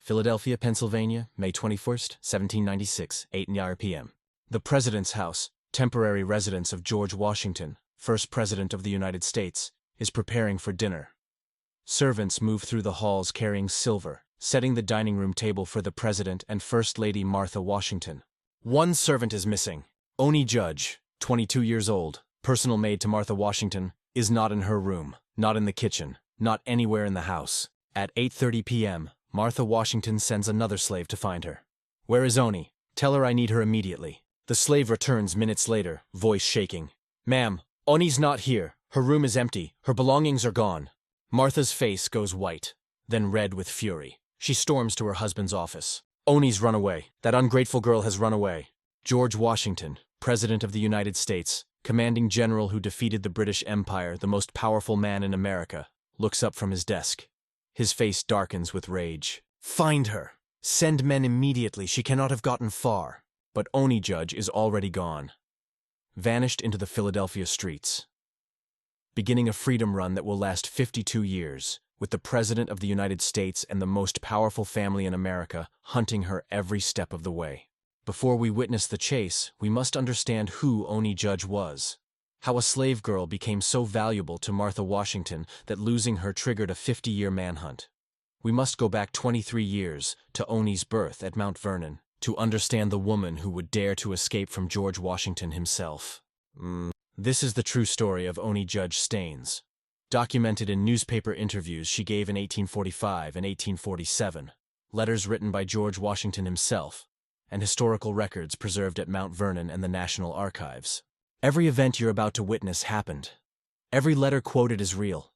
Philadelphia, Pennsylvania, May 21st, 1796, 8:00 p.m. The President's House, temporary residence of George Washington, first President of the United States, is preparing for dinner. Servants move through the halls carrying silver, setting the dining room table for the President and First Lady Martha Washington. One servant is missing. Oney Judge, 22 years old, personal maid to Martha Washington, is not in her room, not in the kitchen, not anywhere in the house. At 8:30 p.m., Martha Washington sends another slave to find her. "Where is Oney? Tell her I need her immediately." The slave returns minutes later, voice shaking. "Ma'am, Oney's not here. Her room is empty. Her belongings are gone." Martha's face goes white, then red with fury. She storms to her husband's office. "Oney's run away. That ungrateful girl has run away." George Washington, President of the United States, commanding general who defeated the British Empire, the most powerful man in America, looks up from his desk. His face darkens with rage. "Find her! Send men immediately. She cannot have gotten far." But Oney Judge is already gone. Vanished into the Philadelphia streets. Beginning a freedom run that will last 52 years, with the President of the United States and the most powerful family in America hunting her every step of the way. Before we witness the chase, we must understand who Oney Judge was. How a slave girl became so valuable to Martha Washington that losing her triggered a 50-year manhunt. We must go back 23 years to Oney's birth at Mount Vernon to understand the woman who would dare to escape from George Washington himself. This is the true story of Oney Judge Staines, documented in newspaper interviews she gave in 1845 and 1847, letters written by George Washington himself, and historical records preserved at Mount Vernon and the National Archives. Every event you're about to witness happened. Every letter quoted is real.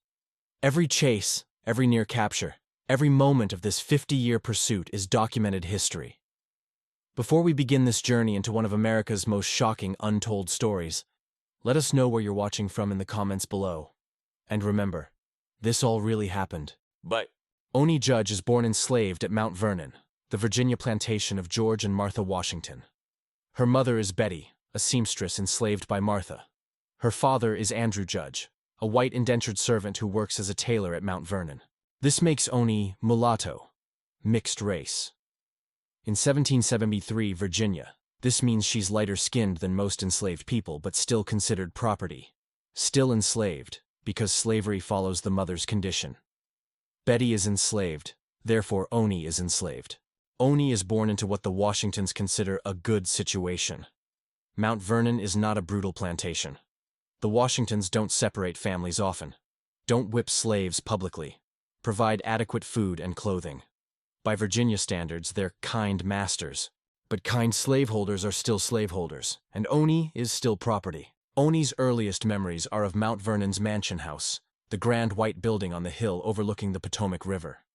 Every chase, every near capture, every moment of this 50-year pursuit is documented history. Before we begin this journey into one of America's most shocking untold stories, let us know where you're watching from in the comments below. And remember, this all really happened. But Oney Judge is born enslaved at Mount Vernon, the Virginia plantation of George and Martha Washington. Her mother is Betty, a seamstress enslaved by Martha. Her father is Andrew Judge, a white indentured servant who works as a tailor at Mount Vernon. This makes Oney mulatto, mixed race. In 1773, Virginia, this means she's lighter-skinned than most enslaved people but still considered property. Still enslaved, because slavery follows the mother's condition. Betty is enslaved, therefore Oney is enslaved. Oney is born into what the Washingtons consider a good situation. Mount Vernon is not a brutal plantation. The Washingtons don't separate families often, don't whip slaves publicly, provide adequate food and clothing. By Virginia standards, they're kind masters. But kind slaveholders are still slaveholders, and Oney is still property. Oney's earliest memories are of Mount Vernon's mansion house, the grand white building on the hill overlooking the Potomac River.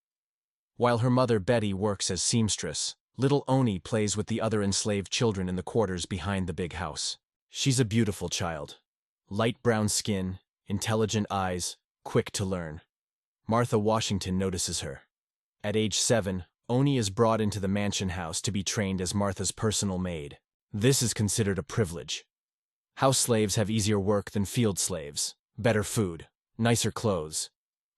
While her mother Betty works as seamstress, little Oney plays with the other enslaved children in the quarters behind the big house. She's a beautiful child. Light brown skin, intelligent eyes, quick to learn. Martha Washington notices her. At age 7, Oney is brought into the mansion house to be trained as Martha's personal maid. This is considered a privilege. House slaves have easier work than field slaves, better food, nicer clothes.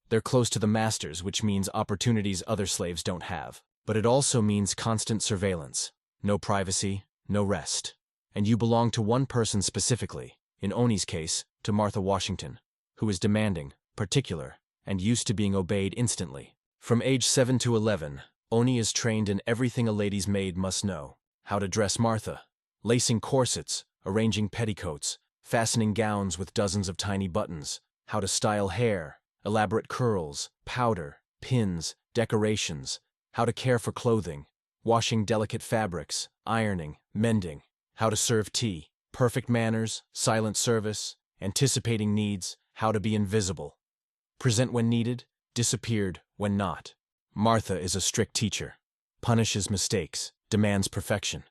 They're close to the masters, which means opportunities other slaves don't have. But it also means constant surveillance, no privacy, no rest. And you belong to one person specifically, in Oney's case, to Martha Washington, who is demanding, particular, and used to being obeyed instantly. From age 7 to 11, Oney is trained in everything a lady's maid must know. How to dress Martha, lacing corsets, arranging petticoats, fastening gowns with dozens of tiny buttons, how to style hair, elaborate curls, powder, pins, decorations, how to care for clothing, washing delicate fabrics, ironing, mending, how to serve tea, perfect manners, silent service, anticipating needs, how to be invisible, present when needed, disappeared when not. Martha is a strict teacher, punishes mistakes, demands perfection.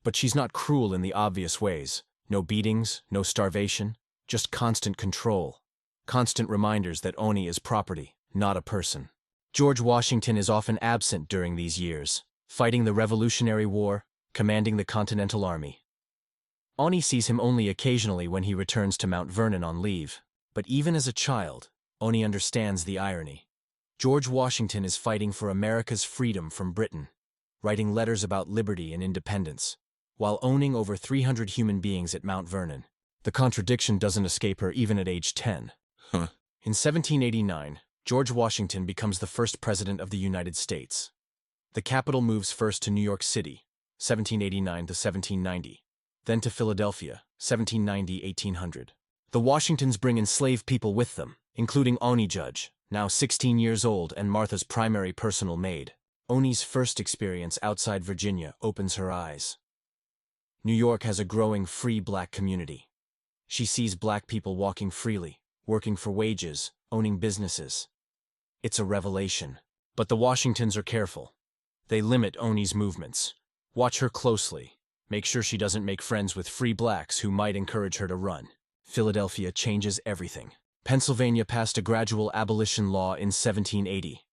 But she's not cruel in the obvious ways. No beatings, no starvation, just constant control. Constant reminders that Oney is property, not a person. George Washington is often absent during these years, fighting the Revolutionary War, commanding the Continental Army. Oney sees him only occasionally when he returns to Mount Vernon on leave, but even as a child, Oney understands the irony. George Washington is fighting for America's freedom from Britain, writing letters about liberty and independence, while owning over 300 human beings at Mount Vernon. The contradiction doesn't escape her even at age 10. In 1789, George Washington becomes the first president of the United States. The capital moves first to New York City, 1789 to 1790, then to Philadelphia, 1790-1800. The Washingtons bring enslaved people with them, including Oney Judge, now 16 years old and Martha's primary personal maid. Oney's first experience outside Virginia opens her eyes. New York has a growing free black community. She sees black people walking freely, working for wages, owning businesses. It's a revelation. But the Washingtons are careful. They limit Oney's movements. Watch her closely. Make sure she doesn't make friends with free blacks who might encourage her to run. Philadelphia changes everything. Pennsylvania passed a gradual abolition law in 1780.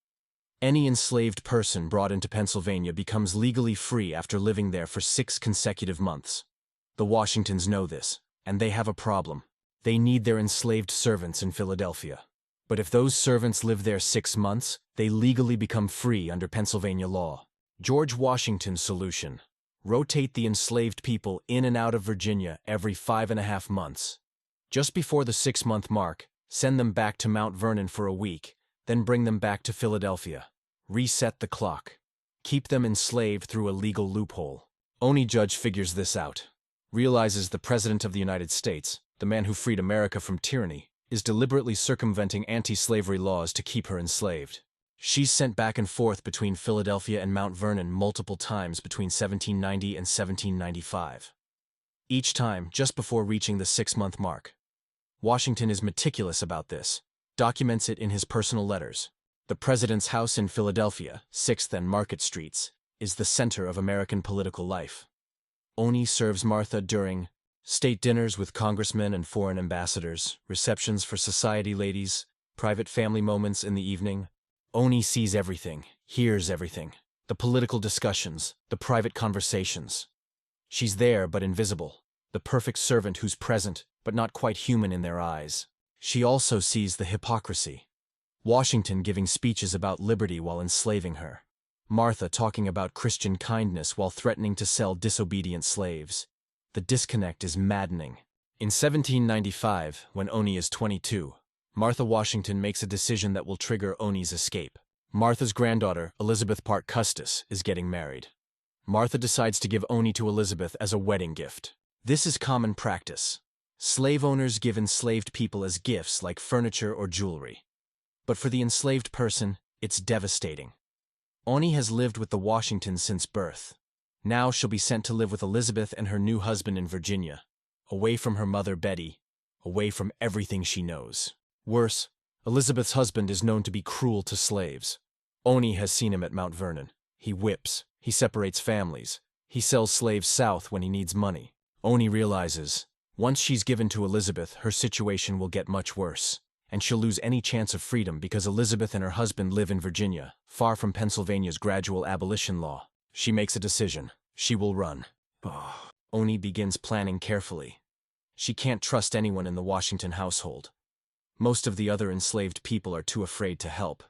Any enslaved person brought into Pennsylvania becomes legally free after living there for 6 consecutive months. The Washingtons know this, and they have a problem. They need their enslaved servants in Philadelphia. But if those servants live there 6 months, they legally become free under Pennsylvania law. George Washington's solution: rotate the enslaved people in and out of Virginia every 5.5 months. Just before the 6-month mark, send them back to Mount Vernon for a week, then bring them back to Philadelphia. Reset the clock. Keep them enslaved through a legal loophole. Oney Judge figures this out. Realizes the President of the United States, the man who freed America from tyranny, is deliberately circumventing anti-slavery laws to keep her enslaved. She's sent back and forth between Philadelphia and Mount Vernon multiple times between 1790 and 1795. Each time just before reaching the 6-month mark. Washington is meticulous about this, documents it in his personal letters. The President's house in Philadelphia, 6th and Market Streets, is the center of American political life. Oney serves Martha during state dinners with congressmen and foreign ambassadors, receptions for society ladies, private family moments in the evening. Oney sees everything, hears everything, the political discussions, the private conversations. She's there but invisible, the perfect servant who's present but not quite human in their eyes. She also sees the hypocrisy. Washington giving speeches about liberty while enslaving her. Martha talking about Christian kindness while threatening to sell disobedient slaves. The disconnect is maddening. In 1795, when Oney is 22, Martha Washington makes a decision that will trigger Oney's escape. Martha's granddaughter, Elizabeth Parke Custis, is getting married. Martha decides to give Oney to Elizabeth as a wedding gift. This is common practice. Slave owners give enslaved people as gifts like furniture or jewelry. But for the enslaved person, it's devastating. Oney has lived with the Washingtons since birth. Now she'll be sent to live with Elizabeth and her new husband in Virginia, away from her mother Betty, away from everything she knows. Worse, Elizabeth's husband is known to be cruel to slaves. Oney has seen him at Mount Vernon. He whips, he separates families, he sells slaves south when he needs money. Oney realizes, once she's given to Elizabeth, her situation will get much worse, and she'll lose any chance of freedom because Elizabeth and her husband live in Virginia, far from Pennsylvania's gradual abolition law. She makes a decision. She will run. Oney begins planning carefully. She can't trust anyone in the Washington household. Most of the other enslaved people are too afraid to help.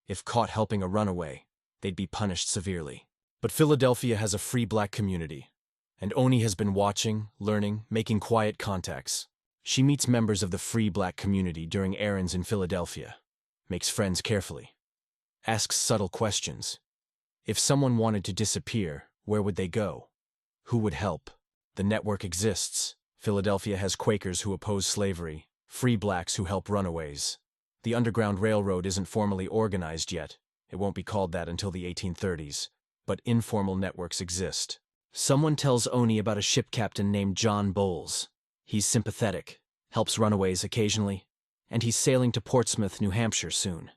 If caught helping a runaway, they'd be punished severely. But Philadelphia has a free black community, and Oney has been watching, learning, making quiet contacts. She meets members of the free black community during errands in Philadelphia, makes friends carefully, asks subtle questions. If someone wanted to disappear, where would they go? Who would help? The network exists. Philadelphia has Quakers who oppose slavery, free blacks who help runaways. The Underground Railroad isn't formally organized yet. It won't be called that until the 1830s. But informal networks exist. Someone tells Oney about a ship captain named John Bowles. He's sympathetic, helps runaways occasionally, and he's sailing to Portsmouth, New Hampshire soon.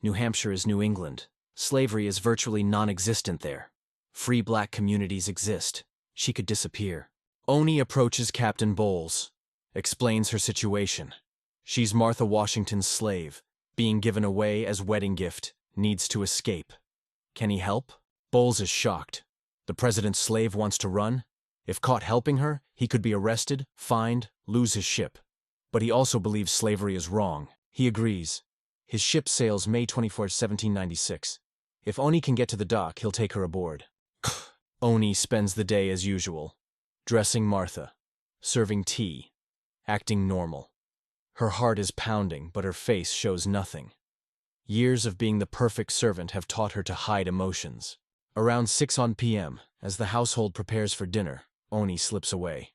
New Hampshire is New England. Slavery is virtually non-existent there. Free black communities exist. She could disappear. Oney approaches Captain Bowles, explains her situation. She's Martha Washington's slave, being given away as wedding gift, needs to escape. Can he help? Bowles is shocked. The president's slave wants to run? If caught helping her, he could be arrested, fined, lose his ship. But he also believes slavery is wrong. He agrees. His ship sails May 24, 1796. If Oney can get to the dock, he'll take her aboard. Oney spends the day as usual, dressing Martha, serving tea, acting normal. Her heart is pounding, but her face shows nothing. Years of being the perfect servant have taught her to hide emotions. Around 6 p.m., as the household prepares for dinner, Oney slips away.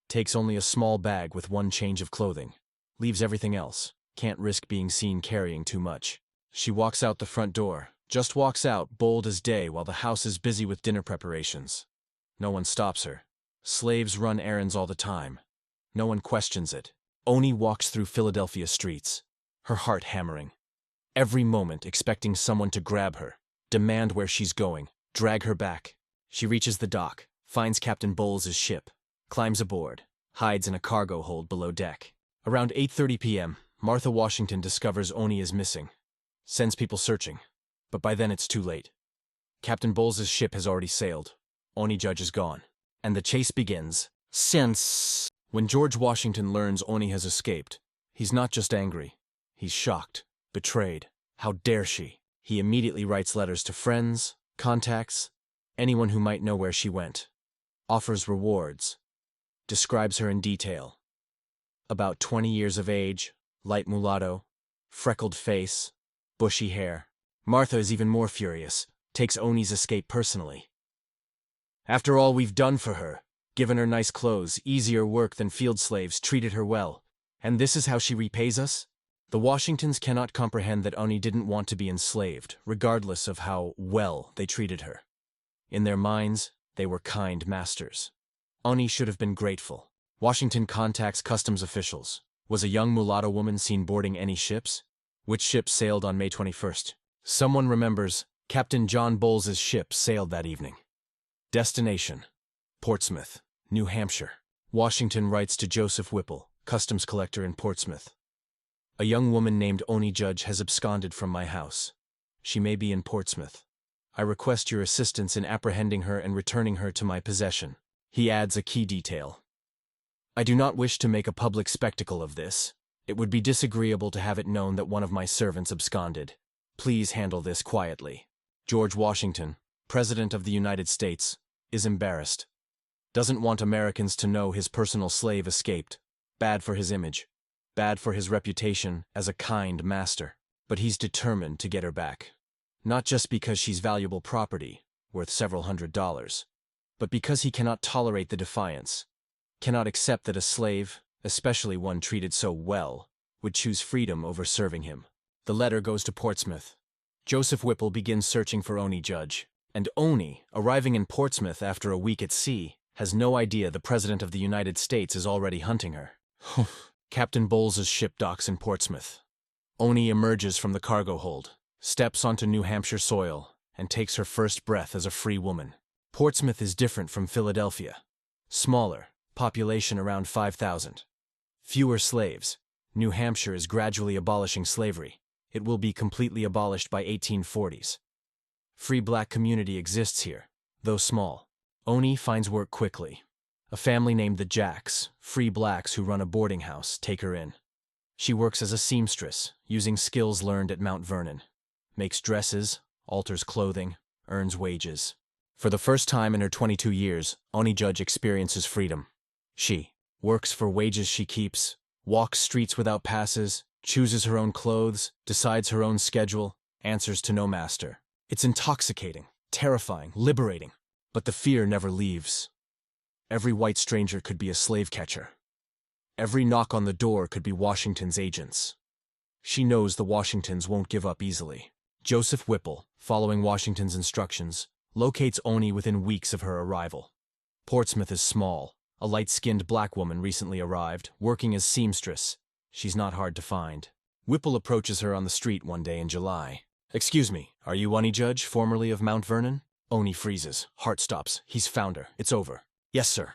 Takes only a small bag with one change of clothing. Leaves everything else. Can't risk being seen carrying too much. She walks out the front door. Just walks out, bold as day, while the house is busy with dinner preparations. No one stops her. Slaves run errands all the time. No one questions it. Oney walks through Philadelphia streets, her heart hammering. Every moment expecting someone to grab her, demand where she's going, drag her back. She reaches the dock, finds Captain Bowles' ship, climbs aboard, hides in a cargo hold below deck. Around 8:30 p.m., Martha Washington discovers Oney is missing. Sends people searching. But by then it's too late. Captain Bowles' ship has already sailed. Oney Judge is gone. And the chase begins. When George Washington learns Oney has escaped, he's not just angry. He's shocked, betrayed. How dare she? He immediately writes letters to friends, contacts, anyone who might know where she went. Offers rewards. Describes her in detail. About 20 years of age, light mulatto, freckled face, bushy hair. Martha is even more furious, takes Oney's escape personally. After all we've done for her, given her nice clothes, easier work than field slaves, treated her well, and this is how she repays us? The Washingtons cannot comprehend that Oney didn't want to be enslaved, regardless of how well they treated her. In their minds, they were kind masters. Oney should have been grateful. Washington contacts customs officials. Was a young mulatto woman seen boarding any ships? Which ship sailed on May 21st? Someone remembers, Captain John Bowles' ship sailed that evening. Destination: Portsmouth, New Hampshire. Washington writes to Joseph Whipple, customs collector in Portsmouth. A young woman named Oney Judge has absconded from my house. She may be in Portsmouth. I request your assistance in apprehending her and returning her to my possession. He adds a key detail. I do not wish to make a public spectacle of this. It would be disagreeable to have it known that one of my servants absconded. Please handle this quietly. George Washington, President of the United States, is embarrassed. Doesn't want Americans to know his personal slave escaped. Bad for his image. Bad for his reputation as a kind master. But he's determined to get her back. Not just because she's valuable property, worth several $100s, but because he cannot tolerate the defiance. Cannot accept that a slave, especially one treated so well, would choose freedom over serving him. The letter goes to Portsmouth. Joseph Whipple begins searching for Oney Judge, and Oney, arriving in Portsmouth after a week at sea, has no idea the President of the United States is already hunting her. Captain Bowles' ship docks in Portsmouth. Oney emerges from the cargo hold, steps onto New Hampshire soil, and takes her first breath as a free woman. Portsmouth is different from Philadelphia. Smaller, population around 5,000. Fewer slaves. New Hampshire is gradually abolishing slavery. It will be completely abolished by 1840s. Free black community exists here, though small. Oney finds work quickly. A family named the Jacks, free blacks who run a boarding house, take her in. She works as a seamstress, using skills learned at Mount Vernon. Makes dresses, alters clothing, earns wages. For the first time in her 22 years, Oney Judge experiences freedom. She works for wages she keeps, walks streets without passes, chooses her own clothes, decides her own schedule, answers to no master. It's intoxicating, terrifying, liberating, but the fear never leaves. Every white stranger could be a slave catcher. Every knock on the door could be Washington's agents. She knows the Washingtons won't give up easily. Joseph Whipple, following Washington's instructions, locates Oney within weeks of her arrival. Portsmouth is small. A light-skinned black woman recently arrived, working as seamstress. She's not hard to find. Whipple approaches her on the street one day in July. Excuse me, are you Oney Judge, formerly of Mount Vernon? Oney freezes. Heart stops. He's found her. It's over. Yes, sir.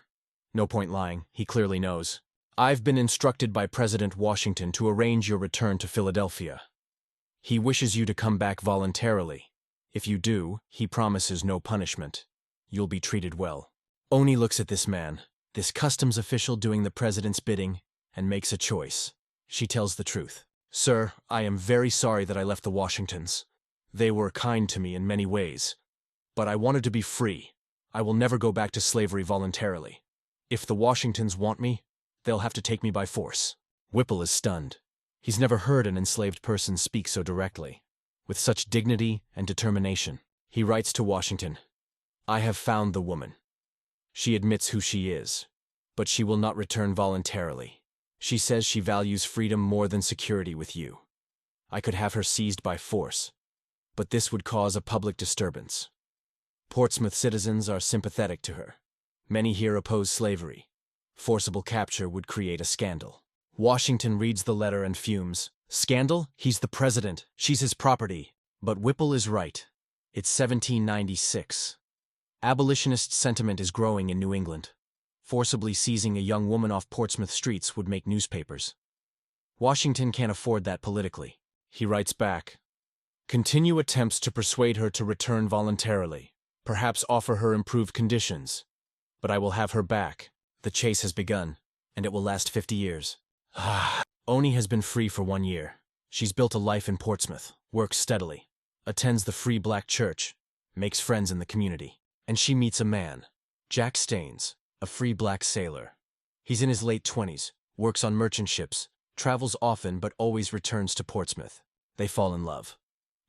No point lying. He clearly knows. I've been instructed by President Washington to arrange your return to Philadelphia. He wishes you to come back voluntarily. If you do, he promises no punishment. You'll be treated well. Oney looks at this man, this customs official doing the president's bidding, and makes a choice. She tells the truth. Sir, I am very sorry that I left the Washingtons. They were kind to me in many ways. But I wanted to be free. I will never go back to slavery voluntarily. If the Washingtons want me, they'll have to take me by force. Whipple is stunned. He's never heard an enslaved person speak so directly, with such dignity and determination. He writes to Washington, "I have found the woman. She admits who she is, but she will not return voluntarily. She says she values freedom more than security with you. I could have her seized by force, but this would cause a public disturbance. Portsmouth citizens are sympathetic to her. Many here oppose slavery. Forcible capture would create a scandal." Washington reads the letter and fumes. Scandal? He's the president. She's his property. But Whipple is right. It's 1796. Abolitionist sentiment is growing in New England. Forcibly seizing a young woman off Portsmouth streets would make newspapers. Washington can't afford that politically. He writes back, "Continue attempts to persuade her to return voluntarily. Perhaps offer her improved conditions. But I will have her back. The chase has begun, and it will last 50 years. Oney has been free for 1 year. She's built a life in Portsmouth, works steadily, attends the Free Black Church, makes friends in the community. And she meets a man, Jack Staines, a free black sailor. He's in his late 20s, works on merchant ships, travels often but always returns to Portsmouth. They fall in love.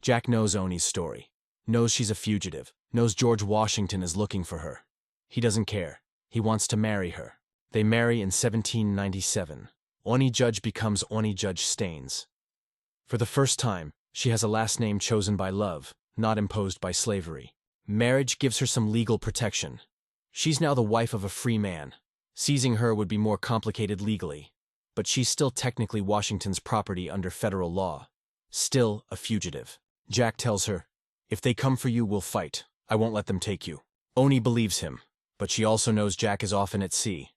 Jack knows Oney's story, knows she's a fugitive, knows George Washington is looking for her. He doesn't care. He wants to marry her. They marry in 1797. Oney Judge becomes Oney Judge Staines. For the first time, she has a last name chosen by love, not imposed by slavery. Marriage gives her some legal protection. She's now the wife of a free man. Seizing her would be more complicated legally, but she's still technically Washington's property under federal law. Still a fugitive. Jack tells her, "If they come for you, we'll fight. I won't let them take you." Oney believes him, but she also knows Jack is often at sea.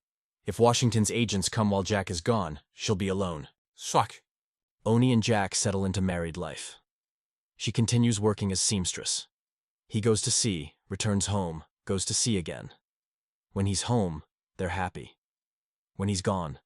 If Washington's agents come while Jack is gone, she'll be alone. Suck. Oney and Jack settle into married life. She continues working as seamstress. He goes to sea, returns home, goes to sea again. When he's home, they're happy. When he's gone,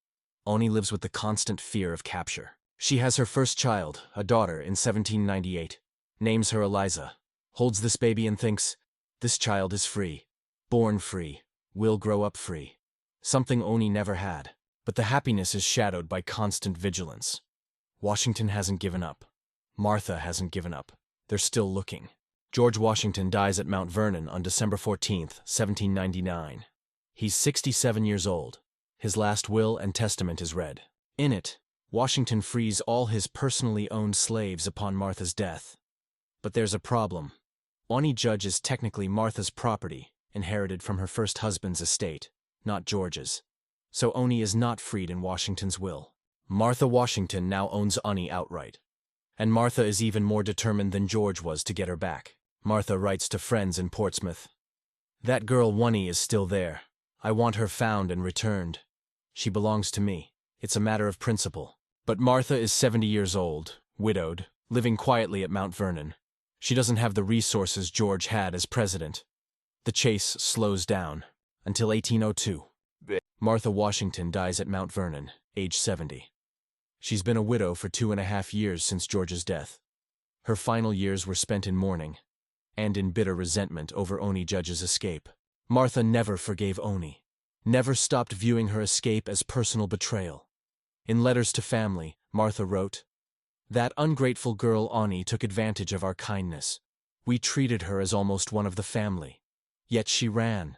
Oney lives with the constant fear of capture. She has her first child, a daughter, in 1798, names her Eliza, holds this baby and thinks, this child is free, born free, will grow up free. Something Oney never had, but the happiness is shadowed by constant vigilance. Washington hasn't given up. Martha hasn't given up. They're still looking. George Washington dies at Mount Vernon on December 14th, 1799. He's 67 years old. His last will and testament is read. In it, Washington frees all his personally owned slaves upon Martha's death. But there's a problem. Oney Judge is technically Martha's property, inherited from her first husband's estate, not George's. So Oney is not freed in Washington's will. Martha Washington now owns Oney outright. And Martha is even more determined than George was to get her back. Martha writes to friends in Portsmouth, "That girl Oney is still there. I want her found and returned. She belongs to me. It's a matter of principle." But Martha is 70 years old, widowed, living quietly at Mount Vernon. She doesn't have the resources George had as president. The chase slows down until 1802. Martha Washington dies at Mount Vernon, age 70. She's been a widow for 2.5 years since George's death. Her final years were spent in mourning and in bitter resentment over Oney Judge's escape. Martha never forgave Oney, never stopped viewing her escape as personal betrayal. In letters to family, Martha wrote, "That ungrateful girl Oney took advantage of our kindness. We treated her as almost one of the family. Yet she ran.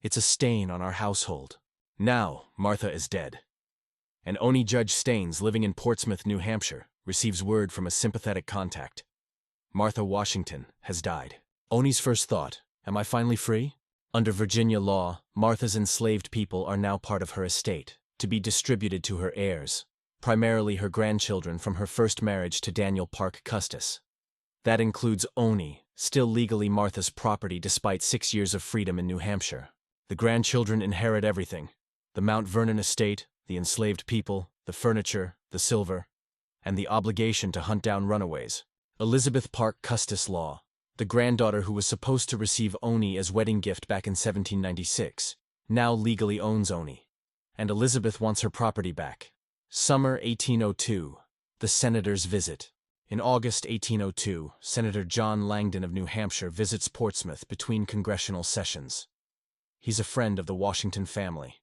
It's a stain on our household." Now, Martha is dead. And Oney Judge Staines, living in Portsmouth, New Hampshire, receives word from a sympathetic contact. Martha Washington has died. Oney's first thought, am I finally free? Under Virginia law, Martha's enslaved people are now part of her estate, to be distributed to her heirs, primarily her grandchildren from her first marriage to Daniel Parke Custis. That includes Oney, still legally Martha's property despite 6 years of freedom in New Hampshire. The grandchildren inherit everything: the Mount Vernon estate, the enslaved people, the furniture, the silver, and the obligation to hunt down runaways. Elizabeth Parke Custis Law, the granddaughter who was supposed to receive Oney as wedding gift back in 1796, now legally owns Oney, and Elizabeth wants her property back. Summer 1802. The Senator's Visit. In August 1802, Senator John Langdon of New Hampshire visits Portsmouth between congressional sessions. He's a friend of the Washington family.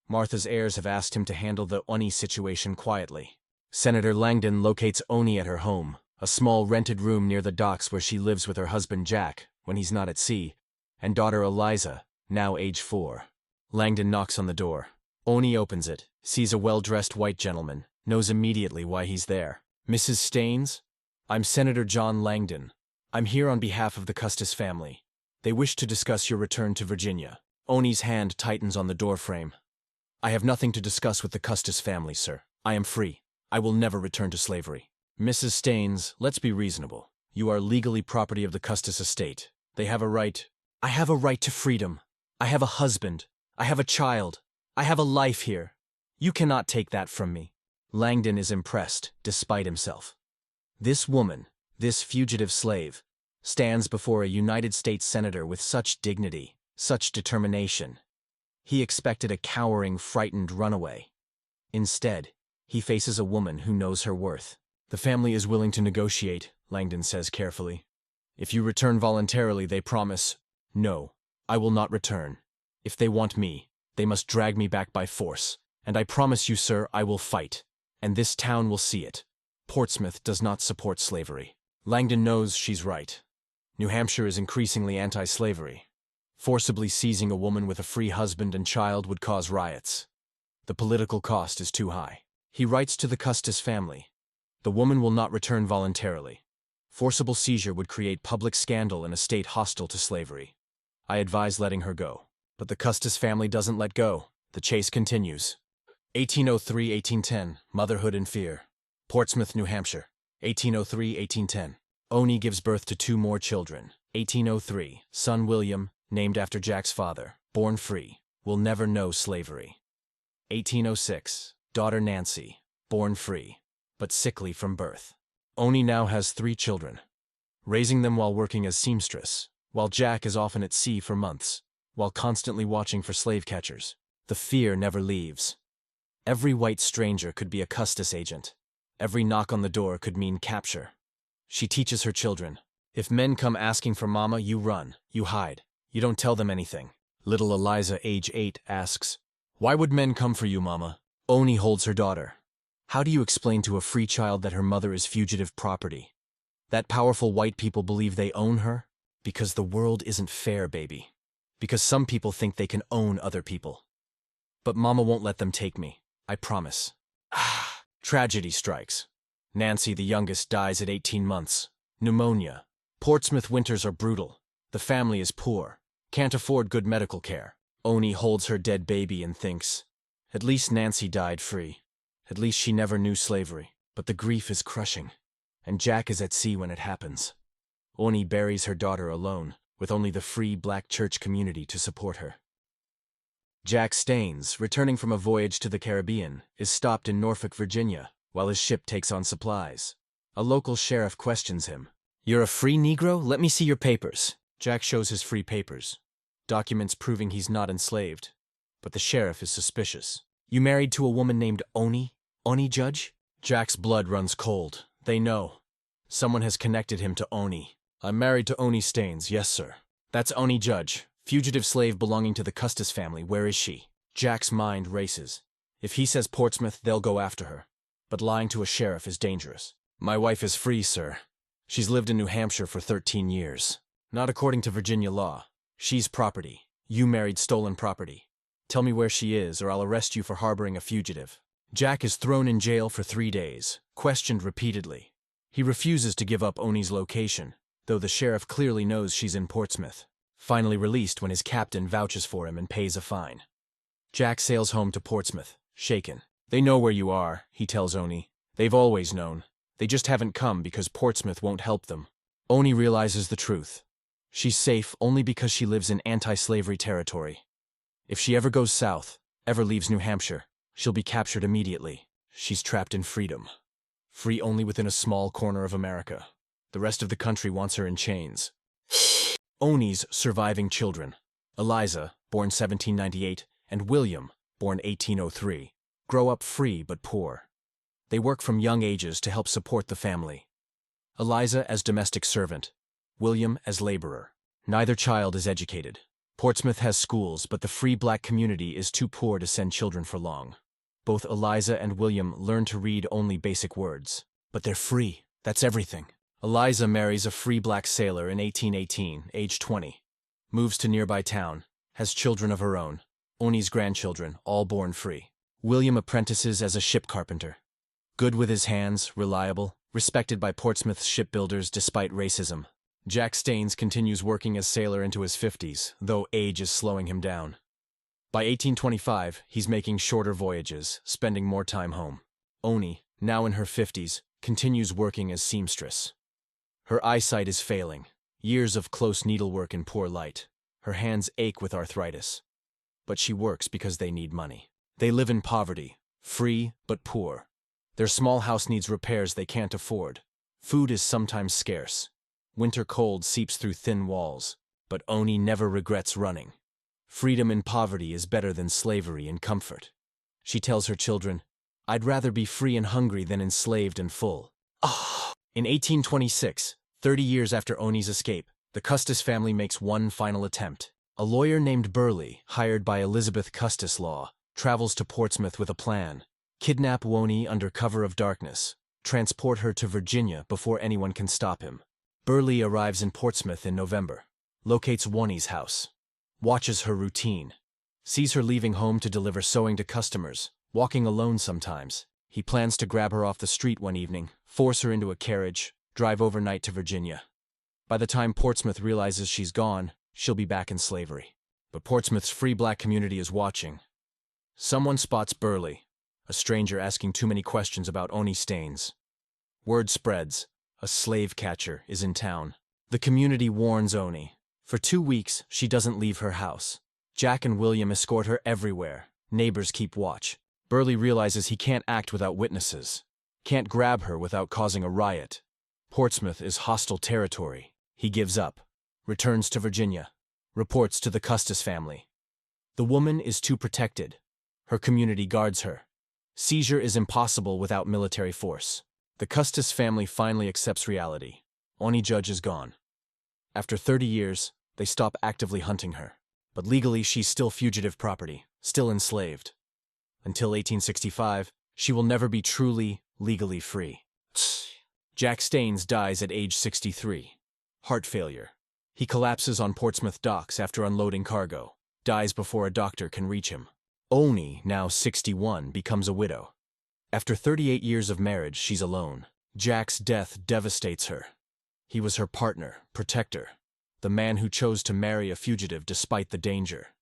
Martha's heirs have asked him to handle the Oney situation quietly. Senator Langdon locates Oney at her home, a small rented room near the docks where she lives with her husband Jack, when he's not at sea, and daughter Eliza, now age 4. Langdon knocks on the door. Oney opens it, sees a well-dressed white gentleman, knows immediately why he's there. "Mrs. Staines? I'm Senator John Langdon. I'm here on behalf of the Custis family. They wish to discuss your return to Virginia." Oney's hand tightens on the doorframe. "I have nothing to discuss with the Custis family, sir. I am free. I will never return to slavery." "Mrs. Staines, let's be reasonable. You are legally property of the Custis estate. They have a right—" "I have a right to freedom. I have a husband. I have a child. I have a life here. You cannot take that from me." Langdon is impressed, despite himself. This woman, this fugitive slave, stands before a United States senator with such dignity, such determination. He expected a cowering, frightened runaway. Instead, he faces a woman who knows her worth. "The family is willing to negotiate," Langdon says carefully. "If you return voluntarily, they promise—" "No, I will not return. If they want me, they must drag me back by force. And I promise you, sir, I will fight. And this town will see it. Portsmouth does not support slavery." Langdon knows she's right. New Hampshire is increasingly anti-slavery. Forcibly seizing a woman with a free husband and child would cause riots. The political cost is too high. He writes to the Custis family. The woman will not return voluntarily. Forcible seizure would create public scandal in a state hostile to slavery. I advise letting her go. But the Custis family doesn't let go. The chase continues. 1803–1810, Motherhood and Fear. Portsmouth, New Hampshire. 1803–1810. Oney gives birth to 2 more children. 1803, son William, named after Jack's father, born free, will never know slavery. 1806, daughter Nancy, born free, but sickly from birth. Oney now has 3 children, raising them while working as seamstress, while Jack is often at sea for months, while constantly watching for slave catchers. The fear never leaves. Every white stranger could be a Custis agent. Every knock on the door could mean capture. She teaches her children. If men come asking for mama, you run, you hide. You don't tell them anything. Little Eliza, age 8, asks, "Why would men come for you, mama?" Oney holds her daughter. How do you explain to a free child that her mother is fugitive property? That powerful white people believe they own her? Because the world isn't fair, baby. Because some people think they can own other people. But mama won't let them take me. I promise. Tragedy strikes. Nancy, the youngest, dies at 18 months. Pneumonia. Portsmouth winters are brutal. The family is poor. Can't afford good medical care. Oney holds her dead baby and thinks, at least Nancy died free. At least she never knew slavery. But the grief is crushing. And Jack is at sea when it happens. Oney buries her daughter alone, with only the free black church community to support her. Jack Staines, returning from a voyage to the Caribbean, is stopped in Norfolk, Virginia, while his ship takes on supplies. A local sheriff questions him. "You're a free Negro? Let me see your papers." Jack shows his free papers, documents proving he's not enslaved. But the sheriff is suspicious. "You married to a woman named Oney? Oney, Judge?" Jack's blood runs cold. They know. Someone has connected him to Oney. "I'm married to Oney Staines, yes, sir." "That's Oney, Judge. Fugitive slave belonging to the Custis family. Where is she?" Jack's mind races. If he says Portsmouth, they'll go after her. But lying to a sheriff is dangerous. "My wife is free, sir. She's lived in New Hampshire for 13 years. Not according to Virginia law. She's property. You married stolen property. Tell me where she is, or I'll arrest you for harboring a fugitive." Jack is thrown in jail for 3 days, questioned repeatedly. He refuses to give up Oney's location, though the sheriff clearly knows she's in Portsmouth. Finally released when his captain vouches for him and pays a fine. Jack sails home to Portsmouth, shaken. "They know where you are," he tells Oney. "They've always known. They just haven't come because Portsmouth won't help them." Oney realizes the truth. She's safe only because she lives in anti-slavery territory. If she ever goes south, ever leaves New Hampshire, she'll be captured immediately. She's trapped in freedom. Free only within a small corner of America. The rest of the country wants her in chains. Oney's surviving children, Eliza, born 1798, and William, born 1803, grow up free but poor. They work from young ages to help support the family. Eliza as domestic servant, William as laborer. Neither child is educated. Portsmouth has schools, but the free black community is too poor to send children for long. Both Eliza and William learn to read only basic words. But they're free. That's everything. Eliza marries a free black sailor in 1818, age 20. Moves to nearby town. Has children of her own. Oney's grandchildren, all born free. William apprentices as a ship carpenter. Good with his hands, reliable, respected by Portsmouth's shipbuilders despite racism. Jack Staines continues working as sailor into his 50s, though age is slowing him down. By 1825, he's making shorter voyages, spending more time home. Oney, now in her 50s, continues working as seamstress. Her eyesight is failing. Years of close needlework in poor light. Her hands ache with arthritis. But she works because they need money. They live in poverty, free but poor. Their small house needs repairs they can't afford. Food is sometimes scarce. Winter cold seeps through thin walls, but Oney never regrets running. Freedom in poverty is better than slavery in comfort. She tells her children, "I'd rather be free and hungry than enslaved and full." In 1826, 30 years after Oney's escape, the Custis family makes one final attempt. A lawyer named Burleigh, hired by Elizabeth Custis Law, travels to Portsmouth with a plan. Kidnap Oney under cover of darkness. Transport her to Virginia before anyone can stop him. Burleigh arrives in Portsmouth in November. Locates Oney's house. Watches her routine. Sees her leaving home to deliver sewing to customers, walking alone sometimes. He plans to grab her off the street one evening, force her into a carriage, drive overnight to Virginia. By the time Portsmouth realizes she's gone, she'll be back in slavery. But Portsmouth's free black community is watching. Someone spots Burleigh, a stranger asking too many questions about Oney Staines. Word spreads. A slave catcher is in town. The community warns Oney. For 2 weeks, she doesn't leave her house. Jack and William escort her everywhere. Neighbors keep watch. Burleigh realizes he can't act without witnesses. Can't grab her without causing a riot. Portsmouth is hostile territory. He gives up. Returns to Virginia. Reports to the Custis family. The woman is too protected. Her community guards her. Seizure is impossible without military force. The Custis family finally accepts reality. Oney Judge is gone. After 30 years, they stop actively hunting her. But legally, she's still fugitive property, still enslaved. Until 1865, she will never be truly, legally free. Jack Staines dies at age 63. Heart failure. He collapses on Portsmouth docks after unloading cargo. Dies before a doctor can reach him. Oney, now 61, becomes a widow. After 38 years of marriage, she's alone. Jack's death devastates her. He was her partner, protector, the man who chose to marry a fugitive despite the danger.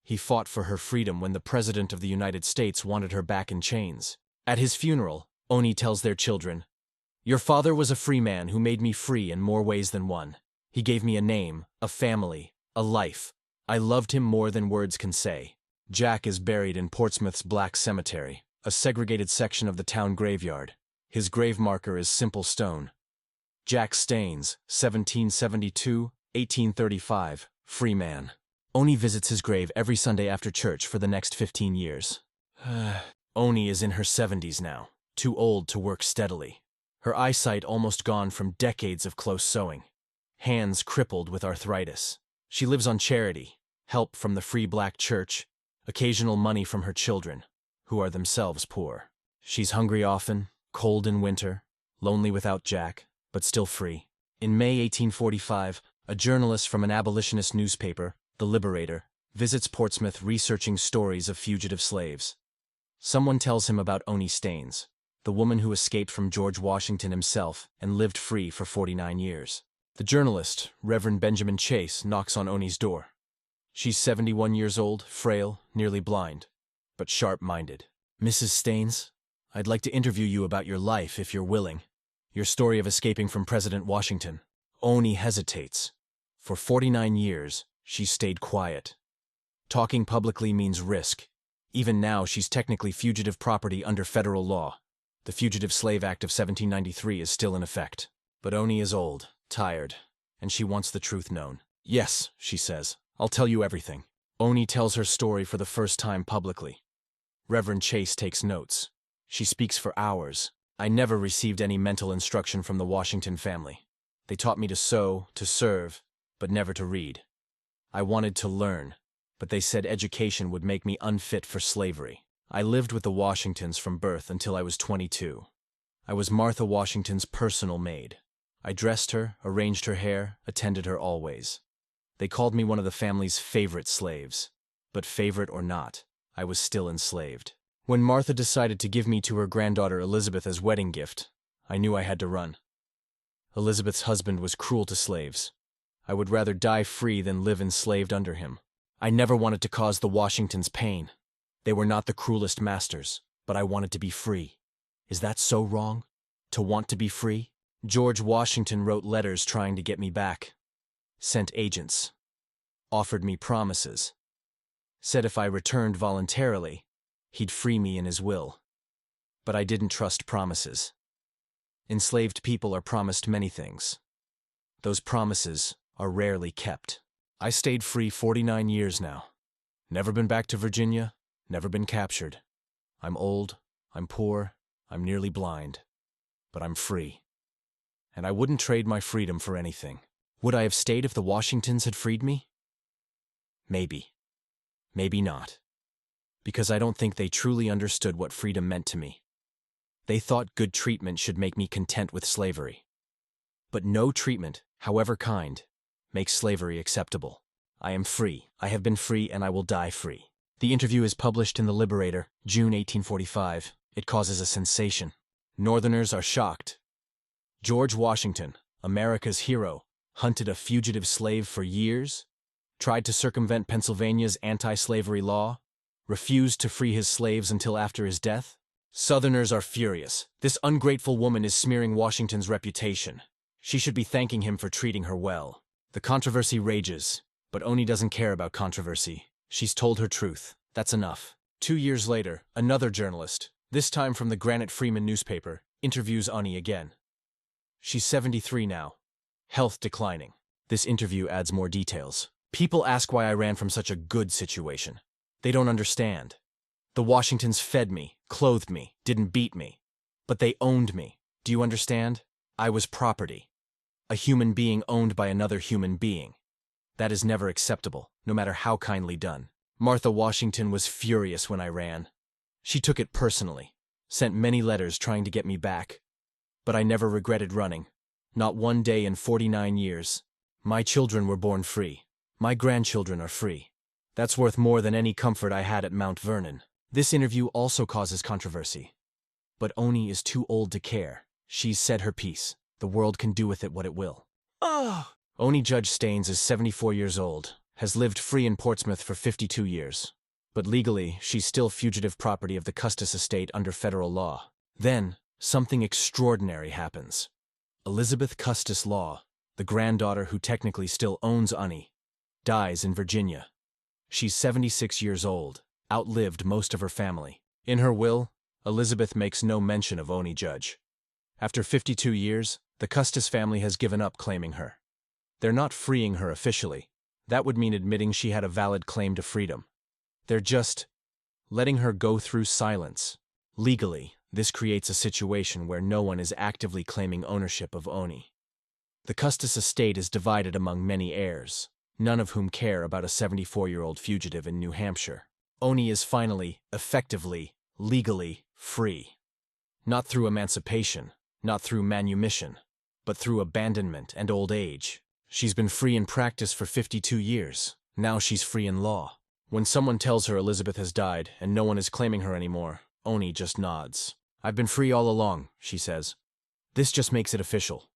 He fought for her freedom when the President of the United States wanted her back in chains. At his funeral, Oney tells their children, "Your father was a free man who made me free in more ways than one. He gave me a name, a family, a life. I loved him more than words can say." Jack is buried in Portsmouth's Black Cemetery, a segregated section of the town graveyard. His grave marker is simple stone. Jack Staines, 1772–1835, free man. Oney visits his grave every Sunday after church for the next 15 years. Oney is in her 70s now, too old to work steadily. Her eyesight almost gone from decades of close sewing. Hands crippled with arthritis. She lives on charity, help from the Free Black Church, occasional money from her children, who are themselves poor. She's hungry often, cold in winter, lonely without Jack, but still free. In May 1845, a journalist from an abolitionist newspaper, The Liberator, visits Portsmouth researching stories of fugitive slaves. Someone tells him about Oney Staines, the woman who escaped from George Washington himself and lived free for 49 years. The journalist, Reverend Benjamin Chase, knocks on Oney's door. She's 71 years old, frail, nearly blind, but sharp-minded. "Mrs. Staines, I'd like to interview you about your life if you're willing. Your story of escaping from President Washington." Oney hesitates. For 49 years, she's stayed quiet. Talking publicly means risk. Even now, she's technically fugitive property under federal law. The Fugitive Slave Act of 1793 is still in effect. But Oney is old, tired, and she wants the truth known. "Yes," she says, "I'll tell you everything." Oney tells her story for the first time publicly. Reverend Chase takes notes. She speaks for hours, I never received any mental instruction from the Washington family. They taught me to sew, to serve, but never to read. I wanted to learn, but they said education would make me unfit for slavery. I lived with the Washingtons from birth until I was 22. I was Martha Washington's personal maid. I dressed her, arranged her hair, attended her always. They called me one of the family's favorite slaves. But favorite or not, I was still enslaved. When Martha decided to give me to her granddaughter Elizabeth as wedding gift, I knew I had to run. Elizabeth's husband was cruel to slaves. I would rather die free than live enslaved under him. I never wanted to cause the Washingtons pain. They were not the cruelest masters, but I wanted to be free. Is that so wrong? To want to be free? George Washington wrote letters trying to get me back. Sent agents. Offered me promises. Said if I returned voluntarily, he'd free me in his will. But I didn't trust promises. Enslaved people are promised many things. Those promises are rarely kept. I stayed free 49 years now. Never been back to Virginia, never been captured. I'm old, I'm poor, I'm nearly blind. But I'm free. And I wouldn't trade my freedom for anything. Would I have stayed if the Washingtons had freed me? Maybe. Maybe not. Because I don't think they truly understood what freedom meant to me. They thought good treatment should make me content with slavery. But no treatment, however kind, makes slavery acceptable. I am free, I have been free, and I will die free. The interview is published in The Liberator, June 1845. It causes a sensation. Northerners are shocked. George Washington, America's hero, hunted a fugitive slave for years, tried to circumvent Pennsylvania's anti-slavery law, refused to free his slaves until after his death. Southerners are furious. This ungrateful woman is smearing Washington's reputation. She should be thanking him for treating her well. The controversy rages, but Oney doesn't care about controversy. She's told her truth. That's enough. 2 years later, another journalist, this time from the Granite Freeman newspaper, interviews Oney again. She's 73 now. Health declining. This interview adds more details. People ask why I ran from such a good situation. They don't understand. The Washingtons fed me, clothed me, didn't beat me. But they owned me. Do you understand? I was property. A human being owned by another human being. That is never acceptable, no matter how kindly done. Martha Washington was furious when I ran. She took it personally, sent many letters trying to get me back. But I never regretted running. Not one day in 49 years. My children were born free. My grandchildren are free. That's worth more than any comfort I had at Mount Vernon. This interview also causes controversy. But Oney is too old to care. She's said her piece. The world can do with it what it will. Oney Judge Staines is 74 years old, has lived free in Portsmouth for 52 years. But legally, she's still fugitive property of the Custis estate under federal law. Then, something extraordinary happens. Elizabeth Custis Law, the granddaughter who technically still owns Oney, dies in Virginia. She's 76 years old, outlived most of her family. In her will, Elizabeth makes no mention of Oney Judge. After 52 years, the Custis family has given up claiming her. They're not freeing her officially. That would mean admitting she had a valid claim to freedom. They're just letting her go through silence. Legally, this creates a situation where no one is actively claiming ownership of Oney. The Custis estate is divided among many heirs, none of whom care about a 74-year-old fugitive in New Hampshire. Oney is finally, effectively, legally free. Not through emancipation, not through manumission, but through abandonment and old age. She's been free in practice for 52 years. Now she's free in law. When someone tells her Elizabeth has died and no one is claiming her anymore, Oney just nods. I've been free all along, she says. This just makes it official.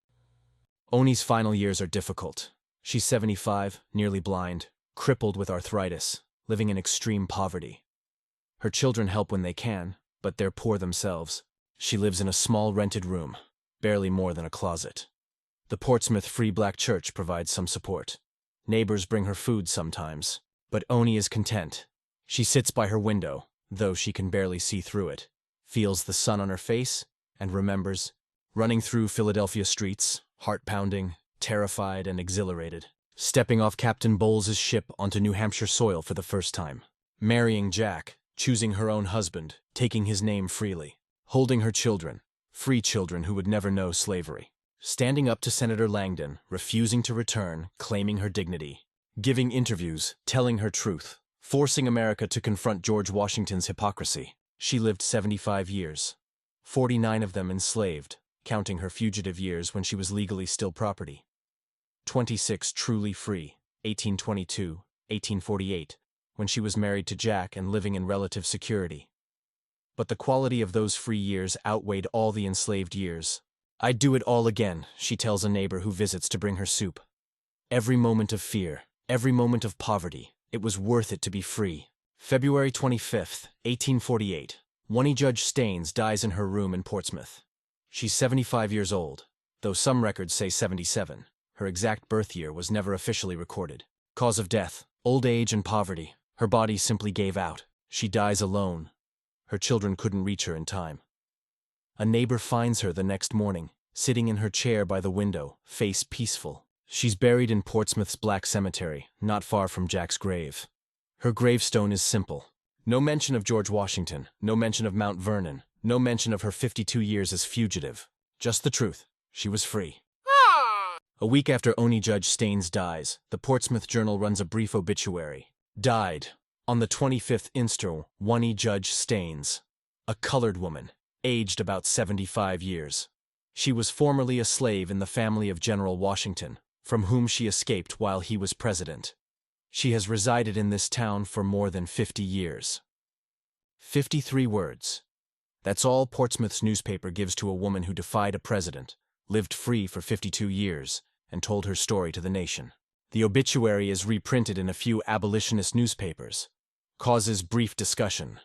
Oney's final years are difficult. She's 75, nearly blind, crippled with arthritis, living in extreme poverty. Her children help when they can, but they're poor themselves. She lives in a small rented room, barely more than a closet. The Portsmouth Free Black Church provides some support. Neighbors bring her food sometimes, but Oney is content. She sits by her window, though she can barely see through it, feels the sun on her face, and remembers running through Philadelphia streets, heart-pounding, terrified and exhilarated, stepping off Captain Bowles's ship onto New Hampshire soil for the first time, marrying Jack, choosing her own husband, taking his name freely, holding her children, free children who would never know slavery. Standing up to Senator Langdon, refusing to return, claiming her dignity. Giving interviews, telling her truth, forcing America to confront George Washington's hypocrisy. She lived 75 years, 49 of them enslaved, counting her fugitive years when she was legally still property. 26 truly free, 1822, 1848, when she was married to Jack and living in relative security. But the quality of those free years outweighed all the enslaved years. "I'd do it all again," she tells a neighbor who visits to bring her soup. "Every moment of fear, every moment of poverty, it was worth it to be free." February 25, 1848, Oney Judge Staines dies in her room in Portsmouth. She's 75 years old, though some records say 77. Her exact birth year was never officially recorded. Cause of death: old age and poverty. Her body simply gave out. She dies alone. Her children couldn't reach her in time. A neighbor finds her the next morning, sitting in her chair by the window, face peaceful. She's buried in Portsmouth's Black Cemetery, not far from Jack's grave. Her gravestone is simple. No mention of George Washington, no mention of Mount Vernon, no mention of her 52 years as fugitive. Just the truth: she was free. A week after Oney Judge Staines dies, the Portsmouth Journal runs a brief obituary. Died on the 25th instant, Oney Judge Staines, a colored woman, aged about 75 years. She was formerly a slave in the family of General Washington, from whom she escaped while he was president. She has resided in this town for more than 50 years. 53 words. That's all Portsmouth's newspaper gives to a woman who defied a president, lived free for 52 years, and told her story to the nation. The obituary is reprinted in a few abolitionist newspapers. Causes brief discussion.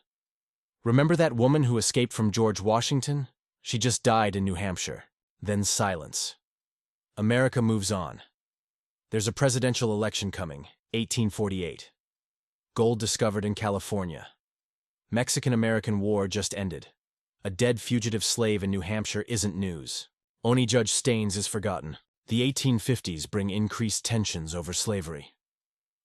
Remember that woman who escaped from George Washington? She just died in New Hampshire. Then silence. America moves on. There's a presidential election coming, 1848. Gold discovered in California. Mexican-American War just ended. A dead fugitive slave in New Hampshire isn't news. Oney Judge Staines is forgotten. The 1850s bring increased tensions over slavery.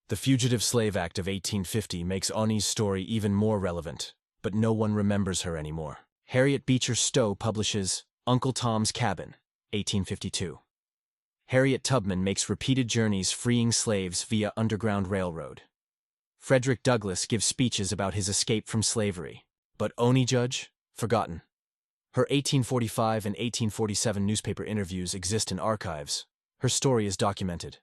The Fugitive Slave Act of 1850 makes Oney's story even more relevant, but no one remembers her anymore. Harriet Beecher Stowe publishes Uncle Tom's Cabin, 1852. Harriet Tubman makes repeated journeys freeing slaves via Underground Railroad. Frederick Douglass gives speeches about his escape from slavery, but Oney Judge, forgotten. Her 1845 and 1847 newspaper interviews exist in archives. Her story is documented,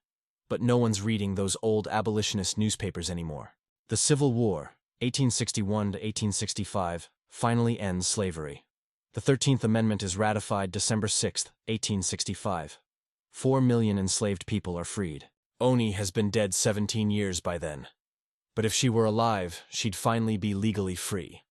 but no one's reading those old abolitionist newspapers anymore. The Civil War, 1861 to 1865, finally ends slavery. The 13th Amendment is ratified December 6, 1865. 4 million enslaved people are freed. Oney has been dead 17 years by then. But if she were alive, she'd finally be legally free.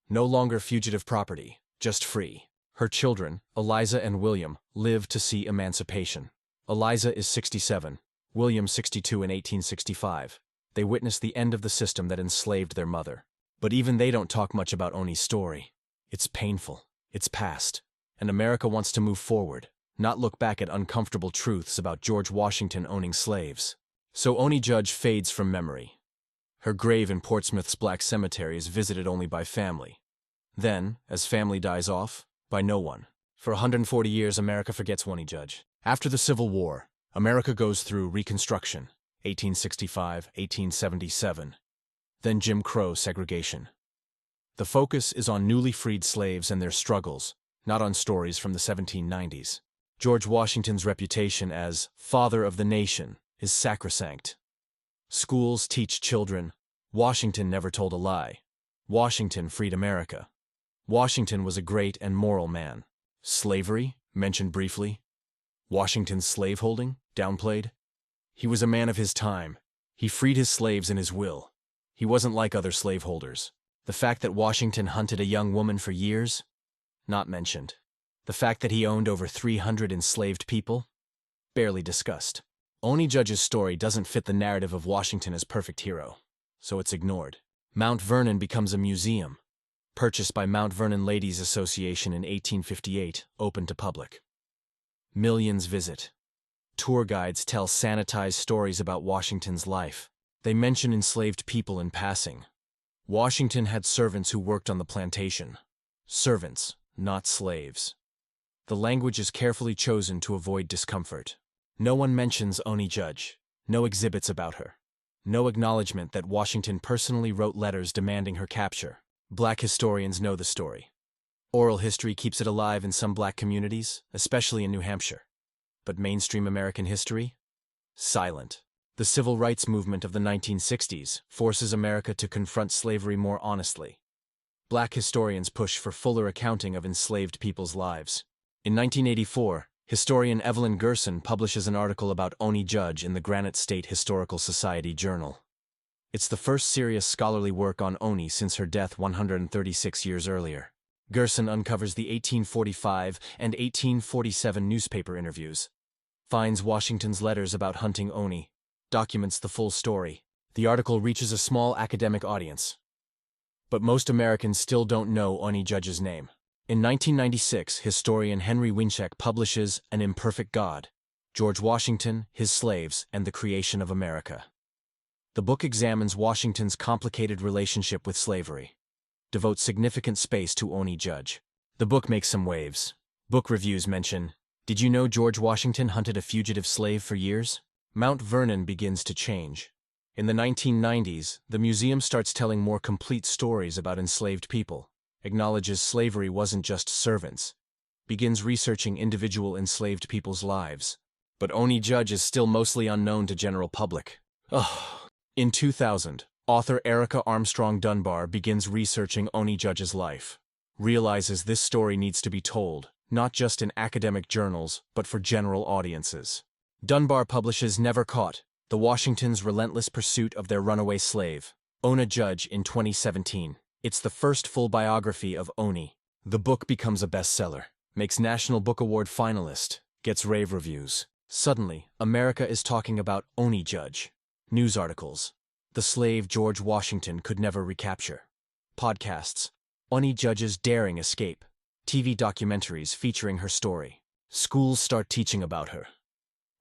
No longer fugitive property, just free. Her children, Eliza and William, live to see emancipation. Eliza is 67, William 62 in 1865. They witnessed the end of the system that enslaved their mother. But even they don't talk much about Oney's story. It's painful. It's past. And America wants to move forward, not look back at uncomfortable truths about George Washington owning slaves. So Oney Judge fades from memory. Her grave in Portsmouth's Black Cemetery is visited only by family. Then, as family dies off, by no one. For 140 years, America forgets Oney Judge. After the Civil War, America goes through Reconstruction, 1865, 1877. Then Jim Crow segregation. The focus is on newly freed slaves and their struggles, not on stories from the 1790s. George Washington's reputation as father of the nation is sacrosanct. Schools teach children, Washington never told a lie. Washington freed America. Washington was a great and moral man. Slavery, mentioned briefly. Washington's slaveholding, downplayed. He was a man of his time. He freed his slaves in his will. He wasn't like other slaveholders. The fact that Washington hunted a young woman for years? Not mentioned. The fact that he owned over 300 enslaved people? Barely discussed. Oney Judge's story doesn't fit the narrative of Washington as perfect hero, so it's ignored. Mount Vernon becomes a museum, purchased by Mount Vernon Ladies Association in 1858, open to public. Millions visit. Tour guides tell sanitized stories about Washington's life. They mention enslaved people in passing. Washington had servants who worked on the plantation. Servants, not slaves. The language is carefully chosen to avoid discomfort. No one mentions Oney Judge, no exhibits about her, no acknowledgement that Washington personally wrote letters demanding her capture. Black historians know the story. Oral history keeps it alive in some black communities, especially in New Hampshire. But mainstream American history? Silent. The civil rights movement of the 1960s forces America to confront slavery more honestly. Black historians push for fuller accounting of enslaved people's lives. In 1984, historian Evelyn Gerson publishes an article about Oney Judge in the Granite State Historical Society Journal. It's the first serious scholarly work on Oney since her death 136 years earlier. Gerson uncovers the 1845 and 1847 newspaper interviews, finds Washington's letters about hunting Oney, documents the full story. The article reaches a small academic audience. But most Americans still don't know Oney Judge's name. In 1996, historian Henry Winchek publishes An Imperfect God: George Washington, His Slaves, and the Creation of America. The book examines Washington's complicated relationship with slavery, devotes significant space to Oney Judge. The book makes some waves. Book reviews mention, "Did you know George Washington hunted a fugitive slave for years?" Mount Vernon begins to change. In the 1990s, the museum starts telling more complete stories about enslaved people, acknowledges slavery wasn't just servants, begins researching individual enslaved people's lives. But Oney Judge is still mostly unknown to general public. In 2000, author Erica Armstrong Dunbar begins researching Oney Judge's life, realizes this story needs to be told, not just in academic journals, but for general audiences. Dunbar publishes Never Caught: The Washingtons' Relentless Pursuit of Their Runaway Slave, Oney Judge, in 2017. It's the first full biography of Oney. The book becomes a bestseller, makes National Book Award finalist, gets rave reviews. Suddenly, America is talking about Oney Judge. News articles: the slave George Washington could never recapture. Podcasts: Oney Judge's daring escape. TV documentaries featuring her story. Schools start teaching about her.